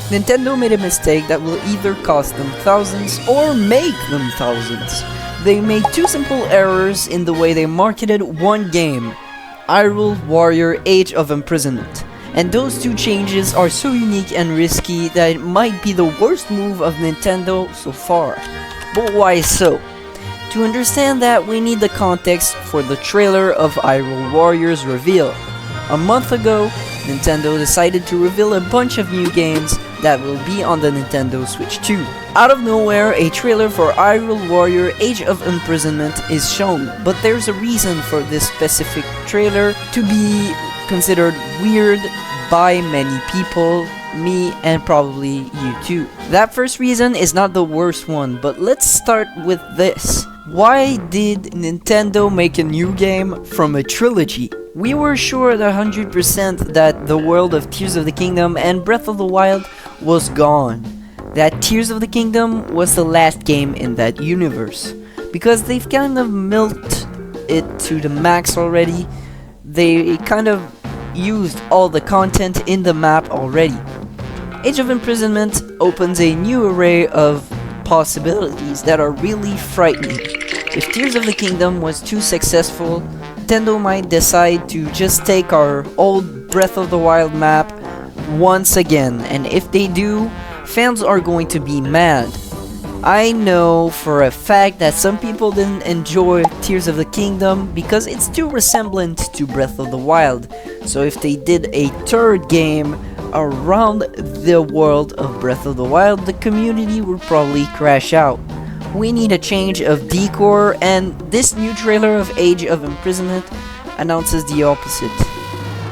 Nintendo made a mistake that will either cost them thousands or make them thousands. They made two simple errors in the way they marketed one game, Hyrule Warrior Age of Imprisonment. And those two changes are so unique and risky that it might be the worst move of Nintendo so far. But why so? To understand that, we need the context for the trailer of Hyrule Warriors reveal. A month ago, Nintendo decided to reveal a bunch of new games that will be on the Nintendo Switch 2. Out of nowhere, a trailer for Hyrule Warrior Age of Imprisonment is shown, but there's a reason for this specific trailer to be considered weird by many people, me and probably you too. That first reason is not the worst one, but let's start with this. Why did Nintendo make a new game from a trilogy? We were sure at 100% that the world of Tears of the Kingdom and Breath of the Wild was gone. That Tears of the Kingdom was the last game in that universe. Because they've kind of milked it to the max already. They kind of used all the content in the map already. Age of Imprisonment opens a new array of possibilities that are really frightening. If Tears of the Kingdom was too successful, Nintendo might decide to just take our old Breath of the Wild map once again, and if they do, fans are going to be mad. I know for a fact that some people didn't enjoy Tears of the Kingdom because it's too resemblant to Breath of the Wild, so if they did a third game around the world of Breath of the Wild, the community would probably crash out. We need a change of decor, and this new trailer of Age of Imprisonment announces the opposite.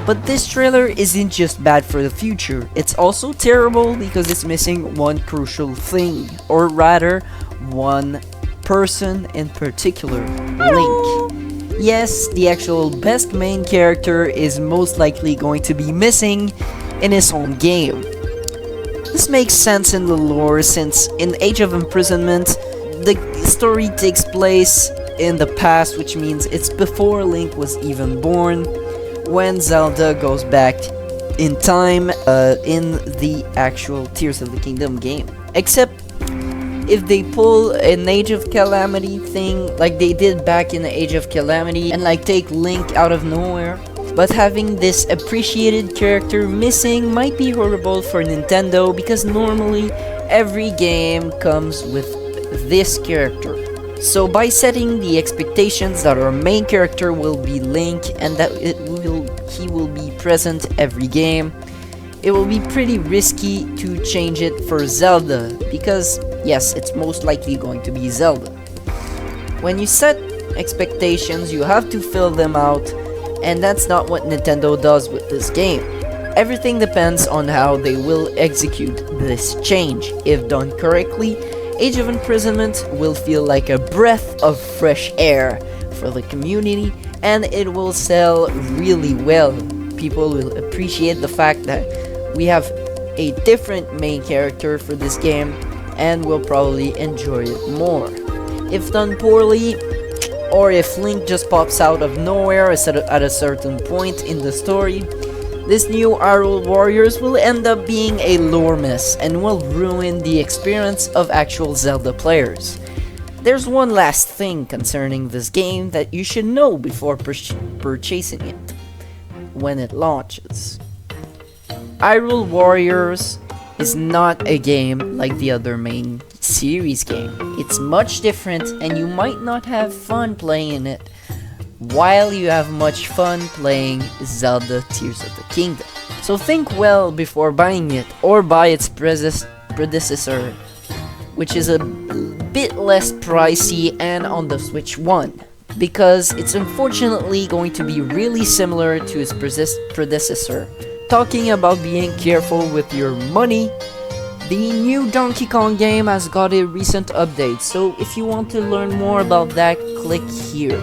But this trailer isn't just bad for the future, it's also terrible because it's missing one crucial thing, or rather, one person in particular, Link. Yes, the actual best main character is most likely going to be missing in his own game. This makes sense in the lore since in Age of Imprisonment, the story takes place in the past, which means it's before Link was even born, when Zelda goes back in time in the actual Tears of the Kingdom game. Except if they pull an Age of Calamity thing like they did back in the Age of Calamity and like take Link out of nowhere. But having this appreciated character missing might be horrible for Nintendo because normally every game comes with this character. So by setting the expectations that our main character will be Link and that he will be present every game, it will be pretty risky to change it for Zelda because yes, it's most likely going to be Zelda. When you set expectations, you have to fill them out, and that's not what Nintendo does with this game. Everything depends on how they will execute this change. If done correctly, Age of Imprisonment will feel like a breath of fresh air for the community, and it will sell really well. People will appreciate the fact that we have a different main character for this game, and will probably enjoy it more. If done poorly, or if Link just pops out of nowhere at a certain point in the story, this new Hyrule Warriors will end up being a lore mess and will ruin the experience of actual Zelda players. There's one last thing concerning this game that you should know before purchasing it when it launches. Hyrule Warriors is not a game like the other main series game. It's much different and you might not have fun playing it while you have much fun playing Zelda Tears of the Kingdom. So think well before buying it, or buy its predecessor, which is a bit less pricey and on the Switch 1, because it's unfortunately going to be really similar to its predecessor. Talking about being careful with your money, the new Donkey Kong game has got a recent update, so if you want to learn more about that, click here.